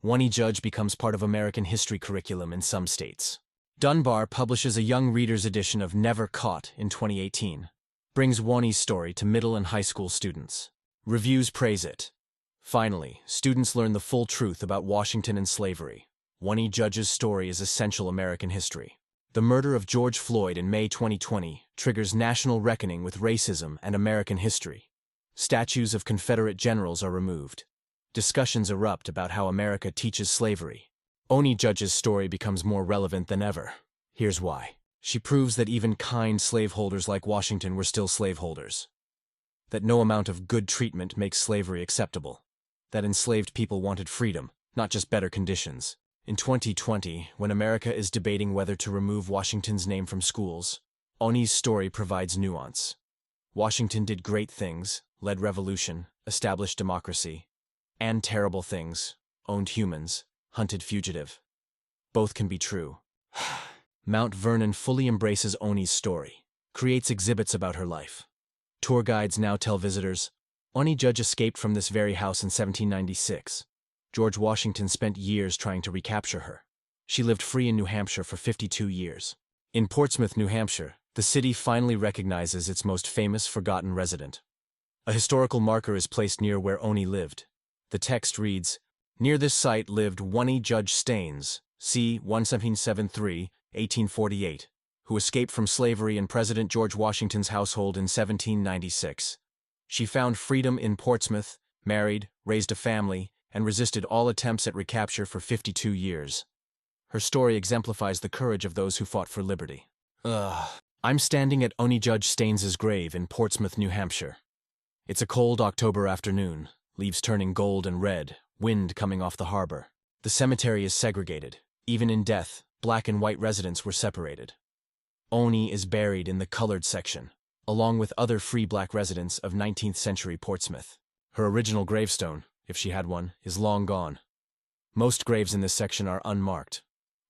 Oney Judge becomes part of American history curriculum in some states. Dunbar publishes a young reader's edition of Never Caught in 2018. Brings Oney's story to middle and high school students. Reviews praise it. Finally, students learn the full truth about Washington and slavery. Oney Judge's story is essential American history. The murder of George Floyd in May 2020 triggers national reckoning with racism and American history. Statues of Confederate generals are removed. Discussions erupt about how America teaches slavery. Oney Judge's story becomes more relevant than ever. Here's why. She proves that even kind slaveholders like Washington were still slaveholders. That no amount of good treatment makes slavery acceptable. That enslaved people wanted freedom, not just better conditions. In 2020, when America is debating whether to remove Washington's name from schools, Oney's story provides nuance. Washington did great things, led revolution, established democracy, and terrible things, owned humans, hunted fugitive. Both can be true. Mount Vernon fully embraces Oney's story, creates exhibits about her life. Tour guides now tell visitors, Oney Judge escaped from this very house in 1796. George Washington spent years trying to recapture her. She lived free in New Hampshire for 52 years. In Portsmouth, New Hampshire, the city finally recognizes its most famous forgotten resident. A historical marker is placed near where Oney lived. The text reads, "Near this site lived Oney Judge Staines, c. 1773, 1848, who escaped from slavery in President George Washington's household in 1796. She found freedom in Portsmouth, married, raised a family, and resisted all attempts at recapture for 52 years. Her story exemplifies the courage of those who fought for liberty." I'm standing at Oney Judge Staines' grave in Portsmouth, New Hampshire. It's a cold October afternoon, leaves turning gold and red, wind coming off the harbor. The cemetery is segregated. Even in death, black and white residents were separated. Oney is buried in the colored section, along with other free black residents of 19th century Portsmouth. Her original gravestone, if she had one, is long gone. Most graves in this section are unmarked.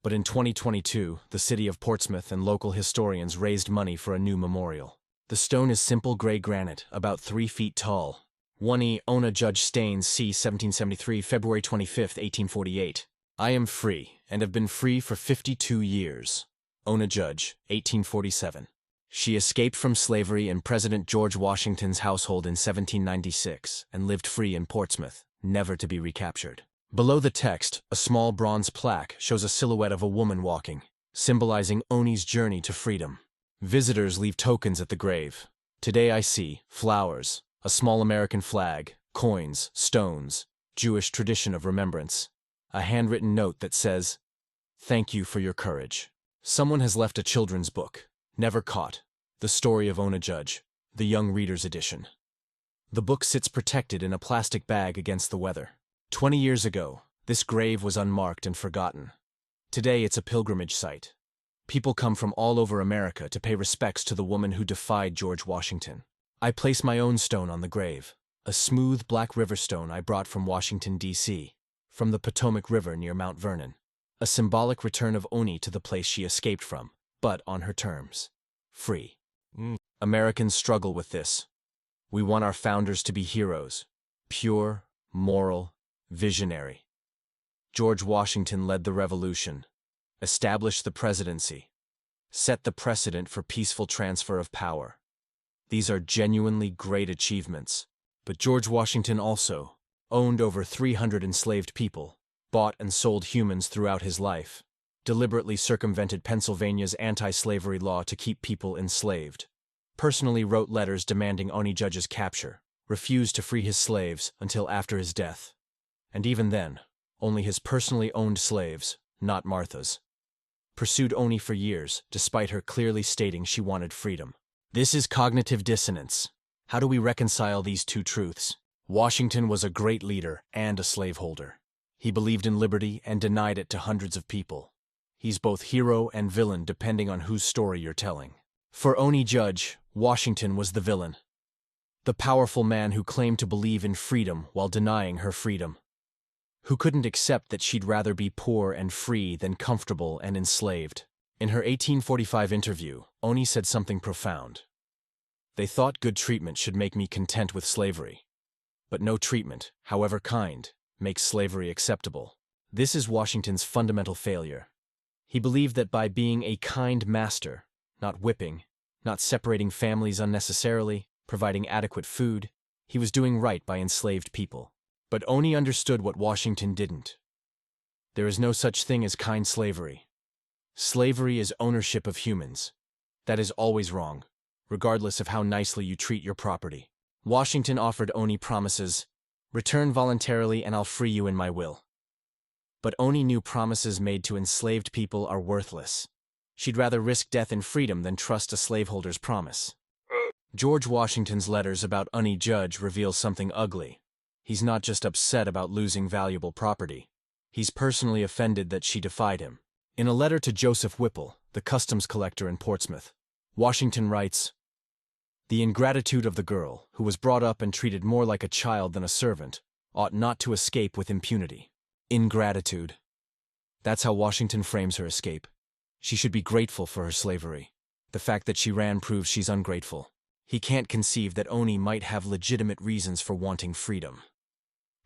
But in 2022, the city of Portsmouth and local historians raised money for a new memorial. The stone is simple gray granite, about 3 feet tall. Oney Judge Staines, c. 1773, February 25, 1848. I am free, and have been free for 52 years. Oney Judge, 1847. She escaped from slavery in President George Washington's household in 1796 and lived free in Portsmouth, never to be recaptured. Below the text, a small bronze plaque shows a silhouette of a woman walking, symbolizing Oney's journey to freedom. Visitors leave tokens at the grave. Today I see flowers, a small American flag, coins, stones, Jewish tradition of remembrance, a handwritten note that says, "Thank you for your courage." Someone has left a children's book, Never Caught, The Story of Oney Judge, the Young Reader's Edition. The book sits protected in a plastic bag against the weather. 20 years ago, this grave was unmarked and forgotten. Today it's a pilgrimage site. People come from all over America to pay respects to the woman who defied George Washington. I place my own stone on the grave, a smooth black river stone I brought from Washington, D.C., from the Potomac River near Mount Vernon, a symbolic return of Oney to the place she escaped from, but on her terms. Free. Americans struggle with this. We want our founders to be heroes, pure, moral, visionary. George Washington led the revolution, established the presidency, set the precedent for peaceful transfer of power. These are genuinely great achievements, but George Washington also owned over 300 enslaved people, bought and sold humans throughout his life, deliberately circumvented Pennsylvania's anti-slavery law to keep people enslaved, personally wrote letters demanding Oney Judge's capture, refused to free his slaves until after his death. And even then, only his personally owned slaves, not Martha's. Pursued Oney for years, despite her clearly stating she wanted freedom. This is cognitive dissonance. How do we reconcile these two truths? Washington was a great leader and a slaveholder. He believed in liberty and denied it to hundreds of people. He's both hero and villain depending on whose story you're telling. For Oney Judge, Washington was the villain. The powerful man who claimed to believe in freedom while denying her freedom. Who couldn't accept that she'd rather be poor and free than comfortable and enslaved. In her 1845 interview, Oney said something profound. They thought good treatment should make me content with slavery. But no treatment, however kind, makes slavery acceptable. This is Washington's fundamental failure. He believed that by being a kind master, not whipping, not separating families unnecessarily, providing adequate food, he was doing right by enslaved people. But Oney understood what Washington didn't. There is no such thing as kind slavery. Slavery is ownership of humans. That is always wrong, regardless of how nicely you treat your property. Washington offered Oney promises, return voluntarily and I'll free you in my will. But Oney knew promises made to enslaved people are worthless. She'd rather risk death in freedom than trust a slaveholder's promise. George Washington's letters about Oney Judge reveal something ugly. He's not just upset about losing valuable property. He's personally offended that she defied him. In a letter to Joseph Whipple, the customs collector in Portsmouth, Washington writes, "The ingratitude of the girl, who was brought up and treated more like a child than a servant, ought not to escape with impunity." Ingratitude. That's how Washington frames her escape. She should be grateful for her slavery. The fact that she ran proves she's ungrateful. He can't conceive that Oney might have legitimate reasons for wanting freedom.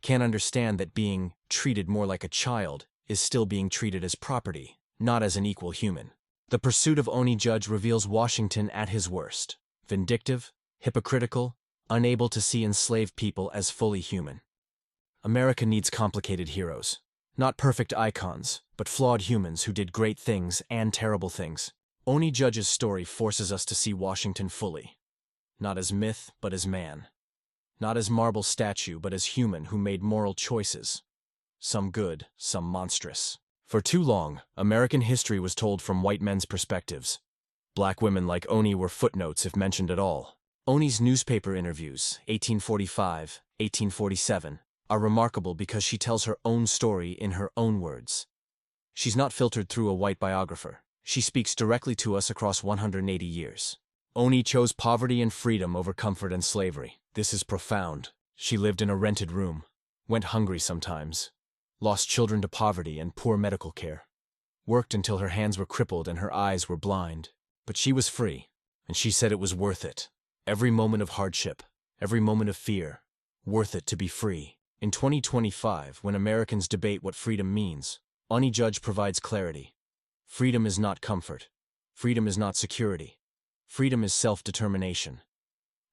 Can't understand that being treated more like a child is still being treated as property, not as an equal human. The pursuit of Oney Judge reveals Washington at his worst. Vindictive, hypocritical, unable to see enslaved people as fully human. America needs complicated heroes. Not perfect icons, but flawed humans who did great things and terrible things. Oney Judge's story forces us to see Washington fully. Not as myth, but as man. Not as marble statue, but as human who made moral choices. Some good, some monstrous. For too long, American history was told from white men's perspectives. Black women like Oney were footnotes if mentioned at all. Oney's newspaper interviews, 1845, 1847, are remarkable because she tells her own story in her own words. She's not filtered through a white biographer. She speaks directly to us across 180 years. Oney chose poverty and freedom over comfort and slavery. This is profound. She lived in a rented room, went hungry sometimes, lost children to poverty and poor medical care, worked until her hands were crippled and her eyes were blind. But she was free, and she said it was worth it. Every moment of hardship, every moment of fear, worth it to be free. In 2025, when Americans debate what freedom means, Oney Judge provides clarity. Freedom is not comfort. Freedom is not security. Freedom is self-determination.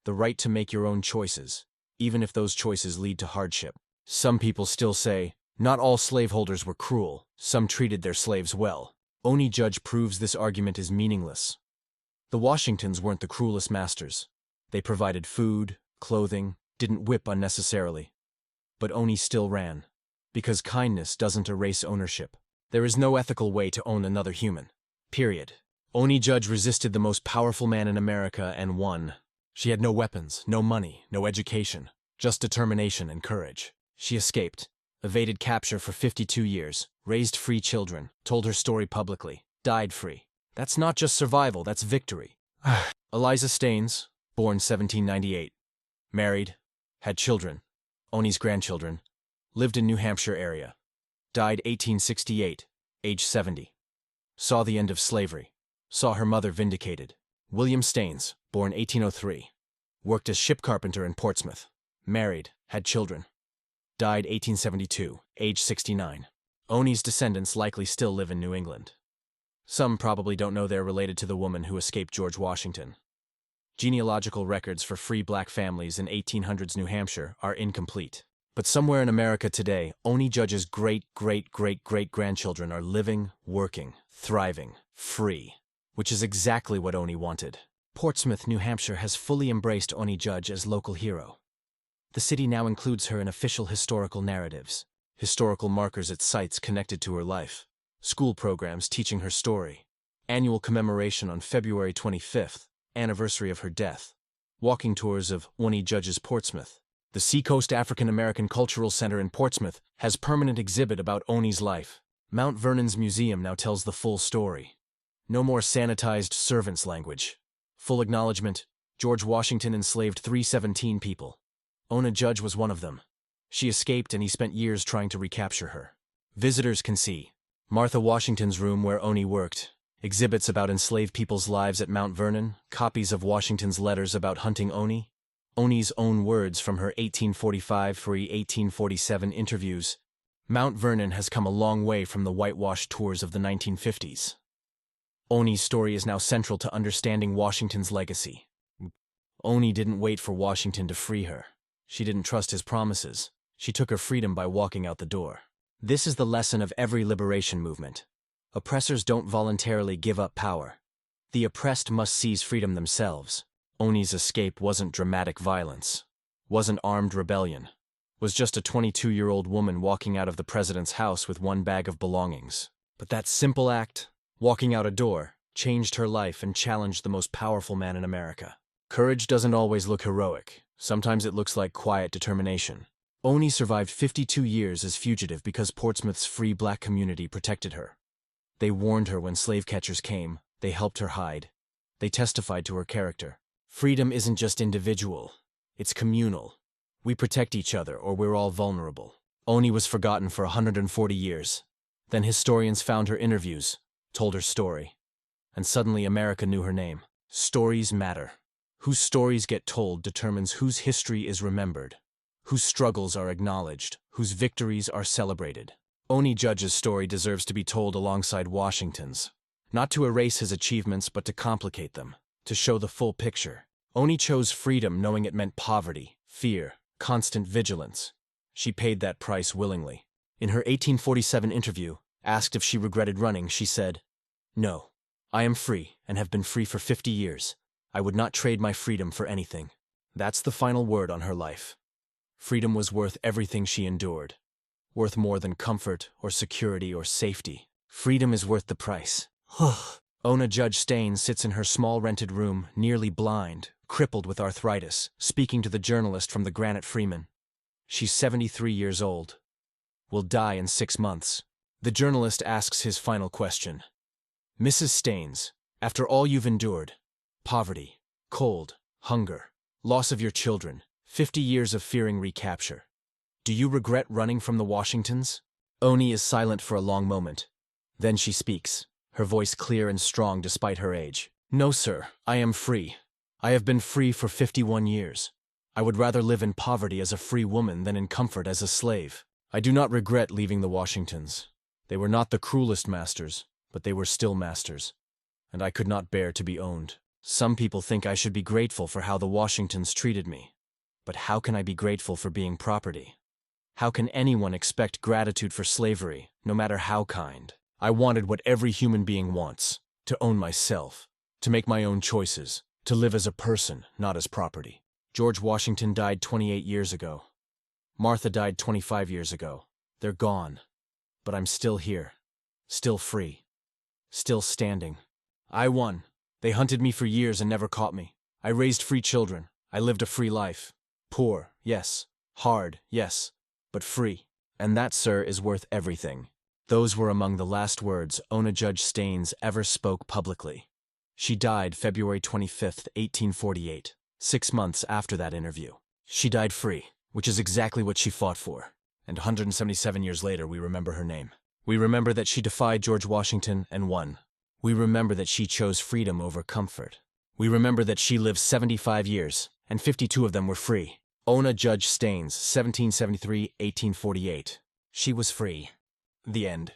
The right to make your own choices, even if those choices lead to hardship. Some people still say, not all slaveholders were cruel, some treated their slaves well. Oney Judge proves this argument is meaningless. The Washingtons weren't the cruelest masters. They provided food, clothing, didn't whip unnecessarily. But Oney still ran. Because kindness doesn't erase ownership. There is no ethical way to own another human. Period. Oney Judge resisted the most powerful man in America and won. She had no weapons, no money, no education, just determination and courage. She escaped, evaded capture for 52 years, raised free children, told her story publicly, died free. That's not just survival, that's victory. Eliza Staines, born 1798. Married, had children, Oney's grandchildren, lived in New Hampshire area. Died 1868, age 70. Saw the end of slavery. Saw her mother vindicated. William Staines, born 1803. Worked as ship carpenter in Portsmouth. Married, had children. Died 1872, age 69. Oney's descendants likely still live in New England. Some probably don't know they're related to the woman who escaped George Washington. Genealogical records for free black families in 1800s New Hampshire are incomplete. But somewhere in America today, Oney Judge's great-great-great-great-grandchildren are living, working, thriving, free, which is exactly what Oney wanted. Portsmouth, New Hampshire has fully embraced Oney Judge as local hero. The city now includes her in official historical narratives, historical markers at sites connected to her life, school programs teaching her story, annual commemoration on February 25th, anniversary of her death, walking tours of Oney Judge's Portsmouth. The Seacoast African American Cultural Center in Portsmouth has permanent exhibit about Oney's life. Mount Vernon's museum now tells the full story. No more sanitized servants' language. Full acknowledgement, George Washington enslaved 317 people. Oney Judge was one of them. She escaped and he spent years trying to recapture her. Visitors can see Martha Washington's room where Oney worked, exhibits about enslaved people's lives at Mount Vernon, copies of Washington's letters about hunting Oney, Oney's own words from her 1845–1847 interviews. Mount Vernon has come a long way from the whitewashed tours of the 1950s. Oney's story is now central to understanding Washington's legacy. Oney didn't wait for Washington to free her. She didn't trust his promises. She took her freedom by walking out the door. This is the lesson of every liberation movement. Oppressors don't voluntarily give up power. The oppressed must seize freedom themselves. Oney's escape wasn't dramatic violence, wasn't armed rebellion, was just a 22-year-old woman walking out of the president's house with one bag of belongings. But that simple act, walking out a door, changed her life and challenged the most powerful man in America. Courage doesn't always look heroic. Sometimes it looks like quiet determination. Oney survived 52 years as fugitive because Portsmouth's free black community protected her. They warned her when slave catchers came. They helped her hide. They testified to her character. Freedom isn't just individual. It's communal. We protect each other or we're all vulnerable. Oney was forgotten for 140 years. Then historians found her interviews, told her story. And suddenly America knew her name. Stories matter. Whose stories get told determines whose history is remembered, whose struggles are acknowledged, whose victories are celebrated. Oney Judge's story deserves to be told alongside Washington's. Not to erase his achievements, but to complicate them, to show the full picture. Oney chose freedom knowing it meant poverty, fear, constant vigilance. She paid that price willingly. In her 1847 interview, asked if she regretted running, she said, "No, I am free and have been free for 50 years. I would not trade my freedom for anything." That's the final word on her life. Freedom was worth everything she endured. Worth more than comfort or security or safety. Freedom is worth the price. Oney Judge Staines sits in her small rented room, nearly blind, crippled with arthritis, speaking to the journalist from the Granite Freeman. She's 73 years old. Will die in 6 months. The journalist asks his final question. "Mrs. Staines, after all you've endured, poverty, cold, hunger, loss of your children, 50 years of fearing recapture, do you regret running from the Washingtons?" Oney is silent for a long moment. Then she speaks, her voice clear and strong despite her age. "No, sir, I am free. I have been free for 51 years. I would rather live in poverty as a free woman than in comfort as a slave. I do not regret leaving the Washingtons. They were not the cruelest masters, but they were still masters, and I could not bear to be owned." Some people think I should be grateful for how the Washingtons treated me. But how can I be grateful for being property? How can anyone expect gratitude for slavery, no matter how kind? I wanted what every human being wants, to own myself, to make my own choices, to live as a person, not as property. George Washington died 28 years ago. Martha died 25 years ago. They're gone. But I'm still here. Still free. Still standing. I won. They hunted me for years and never caught me. I raised free children. I lived a free life. Poor, yes. Hard, yes. But free. And that, sir, is worth everything. Those were among the last words Oney Judge Staines ever spoke publicly. She died February 25, 1848, 6 months after that interview. She died free, which is exactly what she fought for. And 177 years later, we remember her name. We remember that she defied George Washington and won. We remember that she chose freedom over comfort. We remember that she lived 75 years, and 52 of them were free. Oney Judge Staines, 1773-1848. She was free. The end.